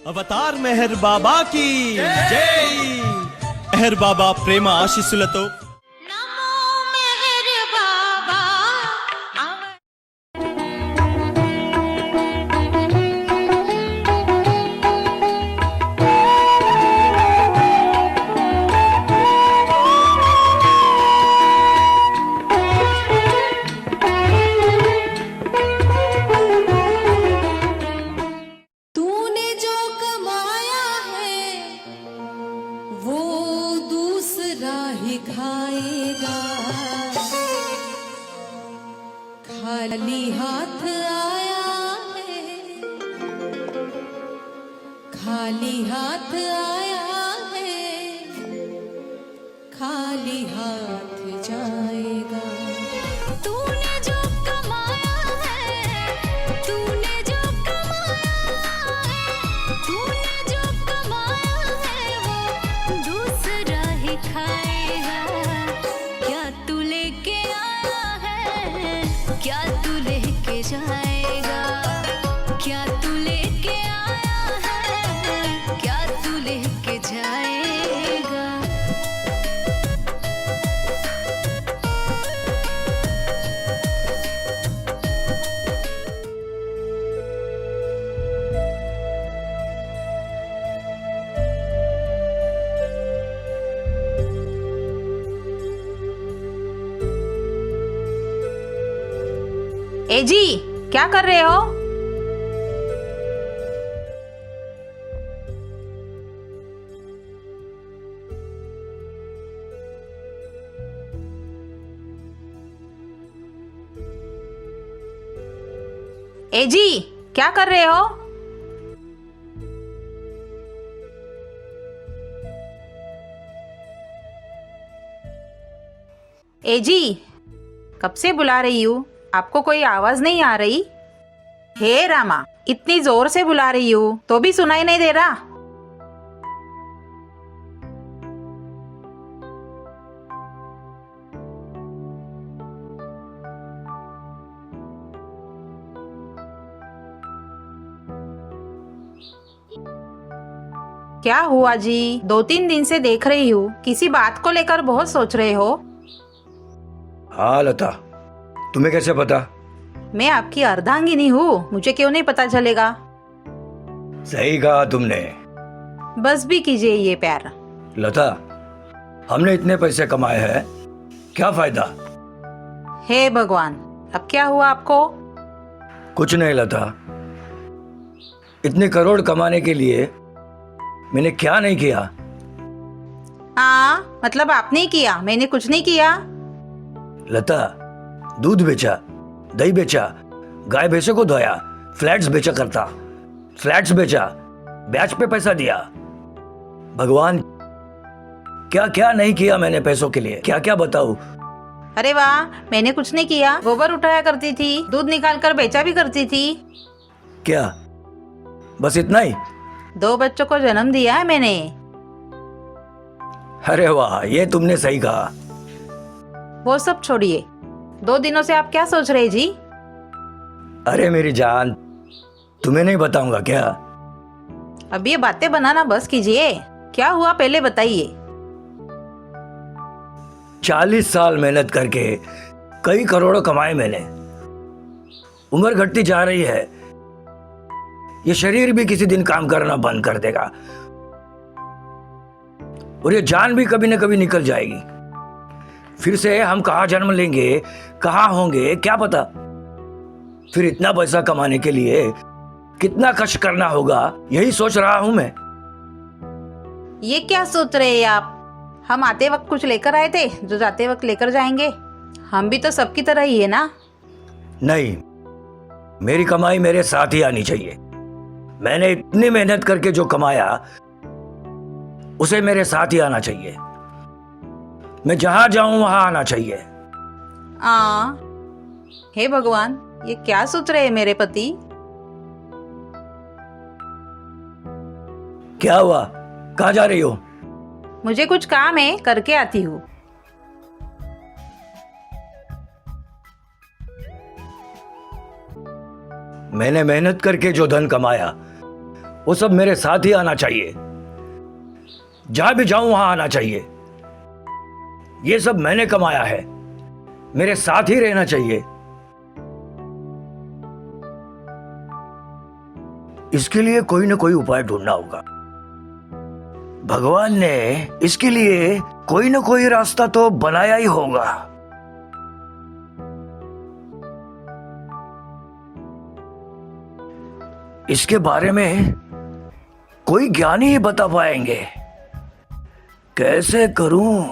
Avatar Meher బాబా की जय। మెహర్ బాబా ప్రేమ ఆశీస్సులతో खाएगा, खाली हाथ आया है, खाली हाथ आया है, खाली हाथ जाएगा। तूने जो कमाया है, तूने जो कमाया है, तूने जो कमाया है वो दूसरा ही खाएगा। क्या तू लेके आया है, क्या तू लेके जाएगा, क्या तू लेके आया है, क्या तू लेके जाएगा। ए जी, क्या कर रहे हो? ए जी, क्या कर रहे हो? ए जी, कब से बुला रही हूँ, आपको कोई आवाज नहीं आ रही? हे रामा, इतनी जोर से बुला रही हूँ तो भी सुनाई नहीं दे रहा। क्या हुआ जी? 2-3 दिन से देख रही हूँ, किसी बात को लेकर बहुत सोच रहे हो। हाँ लता, तुम्हें कैसे पता? मैं आपकी अर्धांगिनी हूँ, मुझे क्यों नहीं पता चलेगा? सही कहा तुमने। बस भी कीजिए ये प्यार। लता, हमने इतने पैसे कमाए हैं, क्या फायदा? हे भगवान, अब क्या हुआ आपको? कुछ नहीं लता, इतने करोड़ कमाने के लिए मैंने क्या नहीं किया? हाँ, मतलब आपने ही किया, मैंने कुछ नहीं किया। लता, दूध बेचा, दही बेचा, गाय भैंसों को धोया, फ्लैट्स बेचा करता, फ्लैट्स बेचा, ब्याज पे पैसा दिया। भगवान, क्या क्या नहीं किया मैंने पैसों के लिए, क्या क्या बताऊं? अरे वाह, मैंने कुछ नहीं किया। गोबर उठाया करती थी, दूध निकाल कर बेचा भी करती थी। क्या बस इतना ही? 2 बच्चों को जन्म दिया है मैंने। अरे वाह, ये तुमने सही कहा। वो सब छोड़िए, 2 दिनों से आप क्या सोच रहे जी? अरे मेरी जान, तुम्हें नहीं बताऊंगा क्या? अब ये बातें बनाना बस कीजिए, क्या हुआ पहले बताइए। 40 साल मेहनत करके कई करोड़ों कमाए मैंने। उम्र घटती जा रही है, ये शरीर भी किसी दिन काम करना बंद कर देगा और ये जान भी कभी न कभी निकल जाएगी। फिर से हम कहाँ जन्म लेंगे, कहाँ होंगे, क्या पता। फिर इतना पैसा कमाने के लिए कितना कष्ट करना होगा, यही सोच रहा हूं मैं। ये क्या सोच रहे हैं आप? हम आते वक्त कुछ लेकर आए थे जो जाते वक्त लेकर जाएंगे। हम भी तो सबकी तरह ही है ना। नहीं, मेरी कमाई मेरे साथ ही आनी चाहिए। मैंने इतनी मेहनत करके जो कमाया उसे मेरे साथ ही आना चाहिए। मैं जहां जाऊं वहां आना चाहिए। हे भगवान, ये क्या सोच रहे हैं मेरे पति? क्या हुआ, कहाँ जा रही हो? मुझे कुछ काम है, करके आती हूँ। मैंने मेहनत करके जो धन कमाया वो सब मेरे साथ ही आना चाहिए। जहां भी जाऊं वहां आना चाहिए। ये सब मैंने कमाया है, मेरे साथ ही रहना चाहिए। इसके लिए कोई ना कोई उपाय ढूंढना होगा। भगवान ने इसके लिए कोई ना कोई रास्ता तो बनाया ही होगा। इसके बारे में कोई ज्ञानी ही बता पाएंगे। कैसे करूं?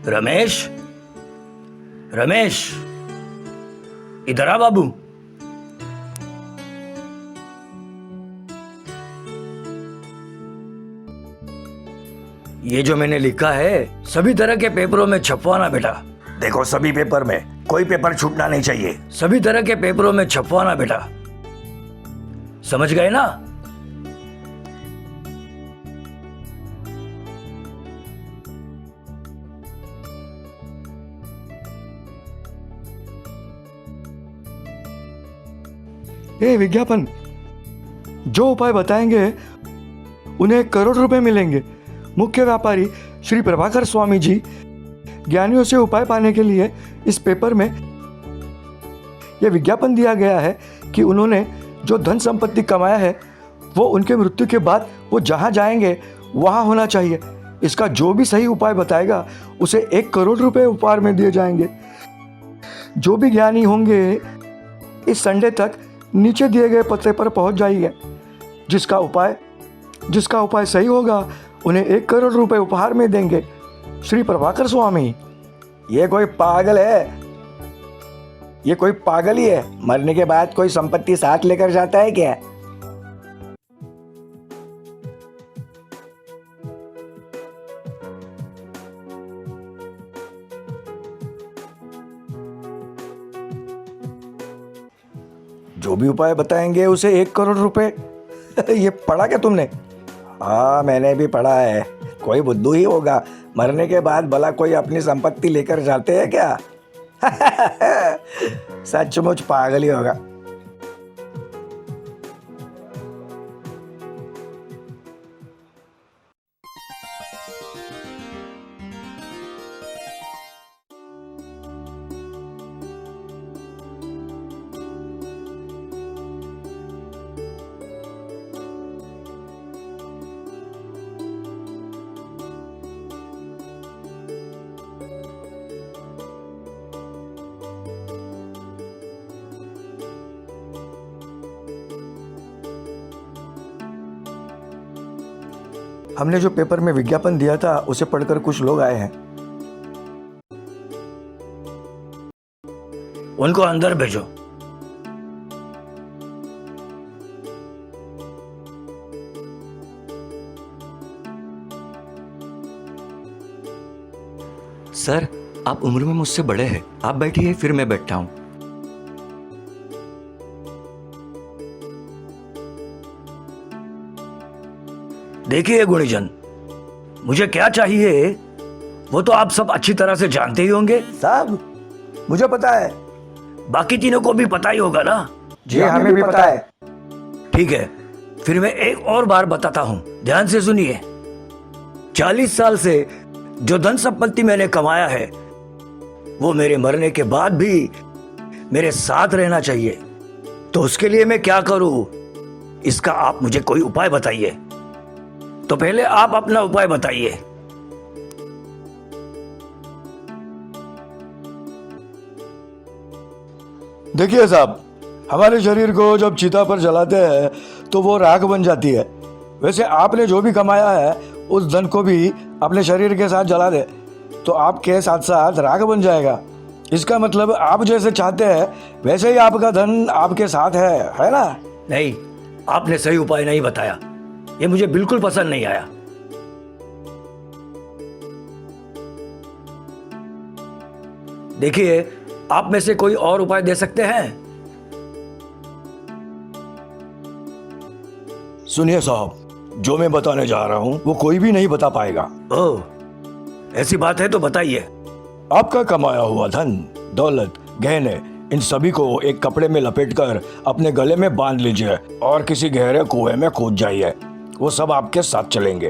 रमेश, रमेश, इधर आ बाबू। ये जो मैंने लिखा है सभी तरह के पेपरों में छपवाना बेटा। देखो, सभी पेपर में कोई पेपर छूटना नहीं चाहिए। सभी तरह के पेपरों में छपवाना बेटा, समझ गए ना? ये विज्ञापन जो उपाय बताएंगे उन्हें 1 करोड़ रुपए मिलेंगे। मुख्य व्यापारी श्री प्रभाकर स्वामी जी ज्ञानियों से उपाय पाने के लिए इस पेपर में यह विज्ञापन दिया गया है कि उन्होंने जो धन संपत्ति कमाया है वो उनके मृत्यु के बाद वो जहाँ जाएंगे वहाँ होना चाहिए। इसका जो भी सही उपाय बताएगा उसे 1 करोड़ रुपए उपहार में दिए जाएंगे। जो भी ज्ञानी होंगे इस संडे तक नीचे दिए गए पते पर पहुंच जाइए। जिसका उपाय सही होगा उन्हें 1 करोड़ रुपए उपहार में देंगे। श्री प्रभाकर स्वामी। ये कोई पागल है, ये कोई पागल ही है। मरने के बाद कोई संपत्ति साथ लेकर जाता है क्या? जो भी उपाय बताएंगे उसे 1 करोड़ रुपए। ये पढ़ा क्या तुमने? हाँ, मैंने भी पढ़ा है। कोई बुद्धू ही होगा, मरने के बाद भला कोई अपनी संपत्ति लेकर जाते हैं क्या? सचमुच पागल ही होगा। हमने जो पेपर में विज्ञापन दिया था उसे पढ़कर कुछ लोग आए हैं। उनको अंदर भेजो। सर, आप उम्र में मुझसे बड़े हैं, आप बैठिए फिर मैं बैठता हूँ। देखिए गुणीजन, मुझे क्या चाहिए वो तो आप सब अच्छी तरह से जानते ही होंगे। साहब मुझे पता है। बाकी तीनों को भी पता ही होगा ना। जी हमें भी पता है। ठीक है, फिर मैं एक और बार बताता हूं, ध्यान से सुनिए। 40 साल से जो धन संपत्ति मैंने कमाया है वो मेरे मरने के बाद भी मेरे साथ रहना चाहिए। तो उसके लिए मैं क्या करूं, इसका आप मुझे कोई उपाय बताइए। तो पहले आप अपना उपाय बताइए। देखिए साहब, हमारे शरीर को जब चिता पर जलाते हैं तो वो राख बन जाती है। वैसे आपने जो भी कमाया है उस धन को भी अपने शरीर के साथ जला दे तो आपके साथ साथ राख बन जाएगा। इसका मतलब आप जैसे चाहते हैं वैसे ही आपका धन आपके साथ है ना? नहीं, आपने सही उपाय नहीं बताया। ये मुझे बिल्कुल पसंद नहीं आया। देखिए, आप में से कोई और उपाय दे सकते हैं? सुनिए साहब, जो मैं बताने जा रहा हूँ वो कोई भी नहीं बता पाएगा। ओह, ऐसी बात है तो बताइए। आपका कमाया हुआ धन, दौलत, गहने, इन सभी को एक कपड़े में लपेटकर अपने गले में बांध लीजिए और किसी गहरे कुएं में कूद जाइए। वो सब आपके साथ चलेंगे।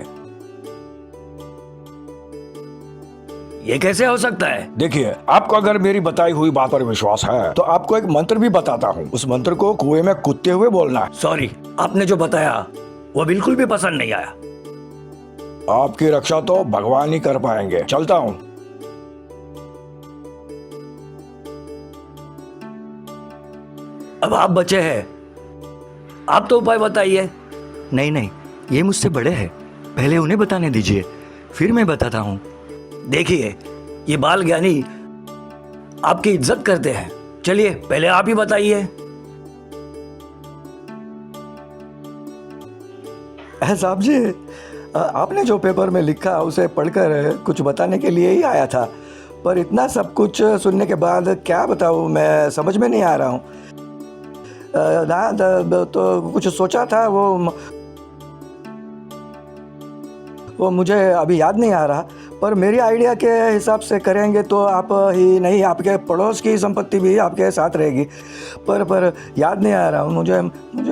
ये कैसे हो सकता है? देखिए, आपको अगर मेरी बताई हुई बात पर विश्वास है तो आपको एक मंत्र भी बताता हूँ। उस मंत्र को कुएं में कूदते हुए बोलना है। सॉरी, आपने जो बताया वो बिल्कुल भी पसंद नहीं आया। आपकी रक्षा तो भगवान ही कर पाएंगे। चलता हूँ। अब आप बचे हैं, आप तो उपाय बताइए। नहीं नहीं, ये मुझसे बड़े हैं, पहले उन्हें बताने दीजिए, फिर मैं बताता हूँ। देखिए, ये बाल ज्ञानी आपकी इज्जत करते हैं। चलिए, पहले आप ही बताइए। साहब जी, आपने जो पेपर में लिखा उसे पढ़कर कुछ बताने के लिए ही आया था, पर इतना सब कुछ सुनने के बाद क्या बताऊँ, मैं समझ में नहीं आ रहा हूँ। तो कुछ सोचा था, वो मुझे अभी याद नहीं आ रहा, पर मेरी आइडिया के हिसाब से करेंगे तो आप ही नहीं, आपके पड़ोस की संपत्ति भी आपके साथ रहेगी। पर याद नहीं आ रहा, मुझे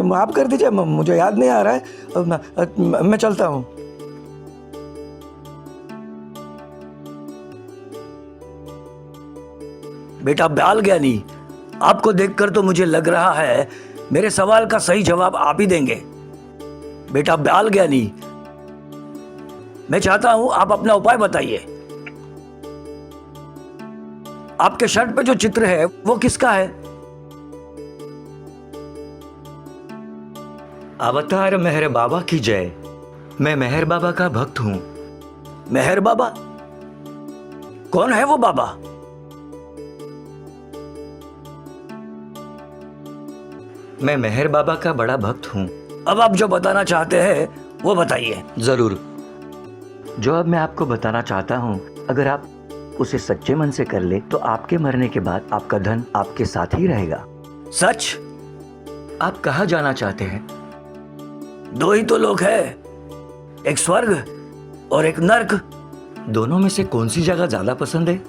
माफ़ कर दीजिए, मुझे याद नहीं आ रहा है। मैं चलता हूँ। बेटा बाल ज्ञानी, आपको देखकर तो मुझे लग रहा है मेरे सवाल का सही जवाब आप ही देंगे। बेटा बाल ज्ञानी, मैं चाहता हूं आप अपना उपाय बताइए। आपके शर्ट पे जो चित्र है वो किसका है? अवतार मेहर बाबा की जय। मैं मेहर बाबा का भक्त हूँ। मेहर बाबा? कौन है वो बाबा? मैं मेहर बाबा का बड़ा भक्त हूँ। अब आप जो बताना चाहते हैं वो बताइए। जरूर। जो अब मैं आपको बताना चाहता हूँ, अगर आप उसे सच्चे मन से कर ले तो आपके मरने के बाद आपका धन आपके साथ ही रहेगा। सच? आप कहाँ जाना चाहते हैं? दो ही तो लोग हैं, एक स्वर्ग और एक नर्क। दोनों में से कौन सी जगह ज्यादा पसंद है?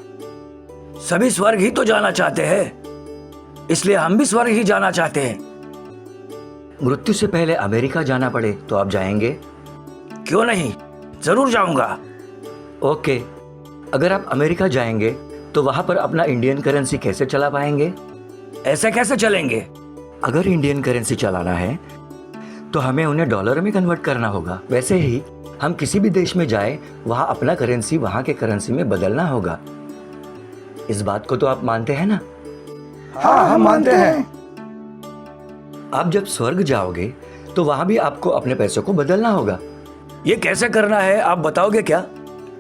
सभी स्वर्ग ही तो जाना चाहते हैं, इसलिए हम भी स्वर्ग ही जाना चाहते हैं। मृत्यु से पहले अमेरिका जाना पड़े तो आप जाएंगे? क्यों नहीं, जरूर जाऊंगा। ओके, अगर आप अमेरिका जाएंगे तो वहां पर अपना इंडियन करेंसी कैसे चला पाएंगे? ऐसे कैसे चलेंगे? अगर इंडियन करेंसी चलाना है तो हमें उन्हें डॉलर में कन्वर्ट करना होगा। वैसे ही हम किसी भी देश में जाए वहां अपना करेंसी वहां के करेंसी में बदलना होगा। इस बात को तो आप मानते हैं ना? हाँ हम मानते हैं। आप जब स्वर्ग जाओगे तो वहां भी आपको अपने पैसों को बदलना होगा। ये कैसे करना है आप बताओगे क्या?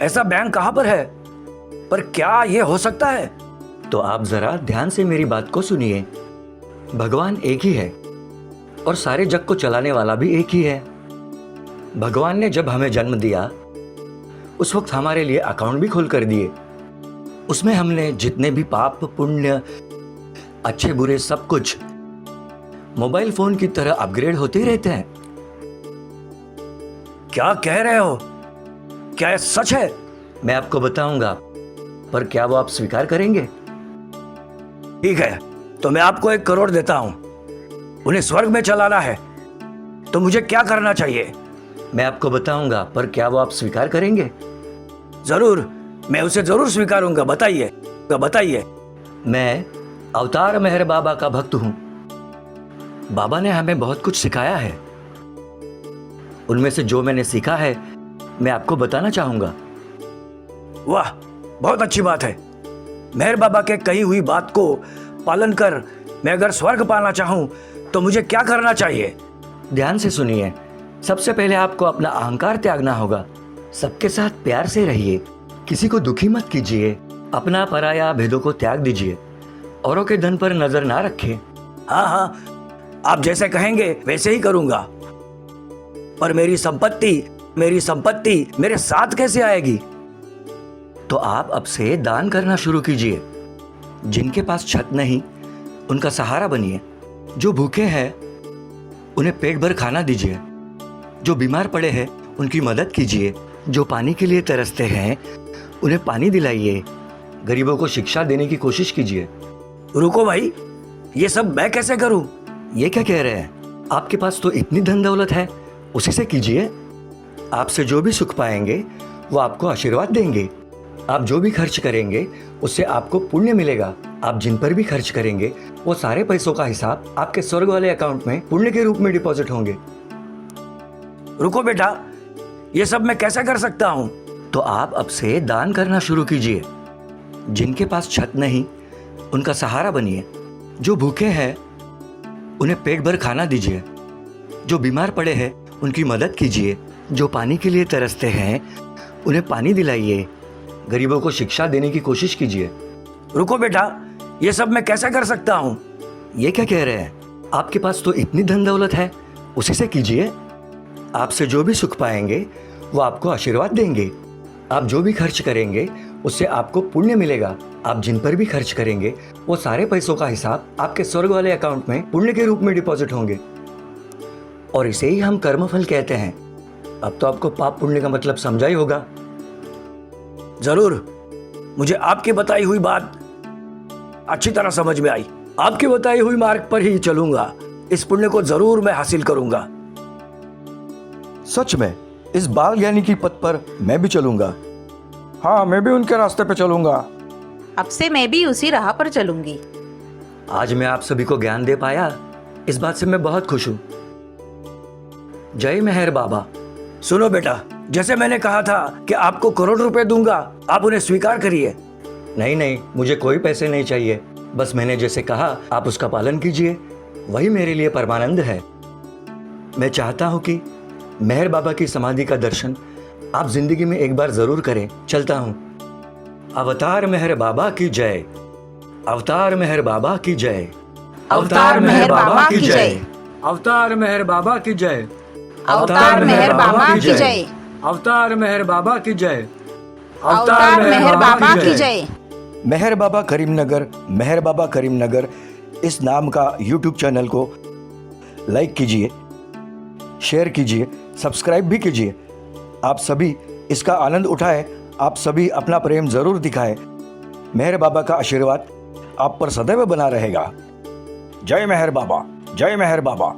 ऐसा बैंक कहां पर है? पर क्या ये हो सकता है? तो आप जरा ध्यान से मेरी बात को सुनिए। भगवान एक ही है और सारे जग को चलाने वाला भी एक ही है। भगवान ने जब हमें जन्म दिया उस वक्त हमारे लिए अकाउंट भी खोल कर दिए। उसमें हमने जितने भी पाप पुण्य अच्छे बुरे सब कुछ मोबाइल फोन की तरह अपग्रेड होते ही रहते हैं। क्या कह रहे हो? क्या ये सच है? मैं आपको बताऊंगा, पर क्या वो आप स्वीकार करेंगे? ठीक है, तो मैं आपको 1 करोड़ देता हूं। उन्हें स्वर्ग में चलाना है, तो मुझे क्या करना चाहिए? मैं आपको बताऊंगा, पर क्या वो आप स्वीकार करेंगे? जरूर, मैं उसे जरूर स्वीकारूंगा। बताइए, तो बताइए। मैं अवतार मेहर बाबा का भक्त हूं। बाबा ने हमें बहुत कुछ सिखाया है। उनमें से जो मैंने सीखा है मैं आपको बताना चाहूंगा। वाह, बहुत अच्छी बात है। मेहर बाबा के कही हुई बात को पालन कर मैं अगर स्वर्ग पाना चाहूं तो मुझे क्या करना चाहिए? ध्यान से सुनिए। सबसे पहले आपको अपना अहंकार त्यागना होगा। सबके साथ प्यार से रहिए, किसी को दुखी मत कीजिए, अपना पराया भेदों को त्याग दीजिए, औरों के धन पर नजर ना रखें। हाँ हाँ, आप जैसे कहेंगे वैसे ही करूंगा। पर मेरी संपत्ति मेरे साथ कैसे आएगी? तो आप अब से दान करना शुरू कीजिए। जिनके पास छत नहीं उनका सहारा बनिए। जो भूखे हैं उन्हें पेट भर खाना दीजिए। जो बीमार पड़े हैं उनकी मदद कीजिए। जो पानी के लिए तरसते हैं उन्हें पानी दिलाइए। गरीबों को शिक्षा देने की कोशिश कीजिए। रुको भाई, ये सब मैं कैसे करूं? ये क्या कह रहे हैं? आपके पास तो इतनी धन दौलत है, उसी से कीजिए। आपसे जो भी सुख पाएंगे वो आपको आशीर्वाद देंगे। आप जो भी खर्च करेंगे उससे आपको पुण्य मिलेगा। आप जिन पर भी खर्च करेंगे वो सारे पैसों का हिसाब आपके स्वर्ग वाले अकाउंट में पुण्य के रूप में डिपॉजिट होंगे। रुको बेटा, ये सब मैं कैसे कर सकता हूँ? तो आप अब से दान करना शुरू कीजिए। जिनके पास छत नहीं उनका सहारा बनिए। जो भूखे हैं उन्हें पेट भर खाना दीजिए। जो बीमार पड़े हैं उनकी मदद कीजिए। जो पानी के लिए तरसते हैं उन्हें पानी दिलाइए। गरीबों को शिक्षा देने की कोशिश कीजिए। रुको बेटा, ये सब मैं कैसे कर सकता हूँ? ये क्या कह रहे हैं? आपके पास तो इतनी धन दौलत है, उसी से कीजिए। आपसे जो भी सुख पाएंगे वो आपको आशीर्वाद देंगे। आप जो भी खर्च करेंगे उससे आपको पुण्य मिलेगा। आप जिन पर भी खर्च करेंगे वो सारे पैसों का हिसाब आपके स्वर्ग वाले अकाउंट में पुण्य के रूप में डिपॉजिट होंगे। और इसे ही हम कर्मफल कहते हैं। अब तो आपको पाप पुण्य का मतलब समझा ही होगा। जरूर, मुझे आपकी बताई हुई बात अच्छी तरह समझ में आई। आपकी बताई हुई मार्ग पर ही चलूंगा। इस पुण्य को जरूर मैं हासिल करूंगा। सच में इस बाल ज्ञानी की पथ पर मैं भी चलूंगा। हाँ, मैं भी उनके रास्ते पे चलूंगा। अब से मैं भी उसी राह पर चलूंगी। आज मैं आप सभी को ज्ञान दे पाया, इस बात से मैं बहुत खुश हूँ। जय मेहर बाबा। सुनो बेटा, जैसे मैंने कहा था कि आपको करोड़ रुपए दूंगा, आप उन्हें स्वीकार करिए। नहीं, मुझे कोई पैसे नहीं चाहिए। बस मैंने जैसे कहा आप उसका पालन कीजिए, वही मेरे लिए परमानंद है। मैं चाहता हूँ कि मेहर बाबा की समाधि का दर्शन आप जिंदगी में एक बार जरूर करें। चलता हूँ। अवतार मेहर बाबा की जय। अवतार मेहर बाबा की जय। अवतार मेहर बाबा की जय। अवतार मेहर बाबा की जय। अवतार मेहर बाबा की जय। अवतार मेहर बाबा की जय। अवतार मेहर बाबा की जय। मेहर बाबा करीमनगर, मेहर बाबा करीमनगर इस नाम का YouTube चैनल को लाइक कीजिए, शेयर कीजिए, सब्सक्राइब भी कीजिए। आप सभी इसका आनंद उठाएं। आप सभी अपना प्रेम जरूर दिखाएं। मेहर बाबा का आशीर्वाद आप पर सदैव बना रहेगा। जय मेहर बाबा, जय मेहर बाबा।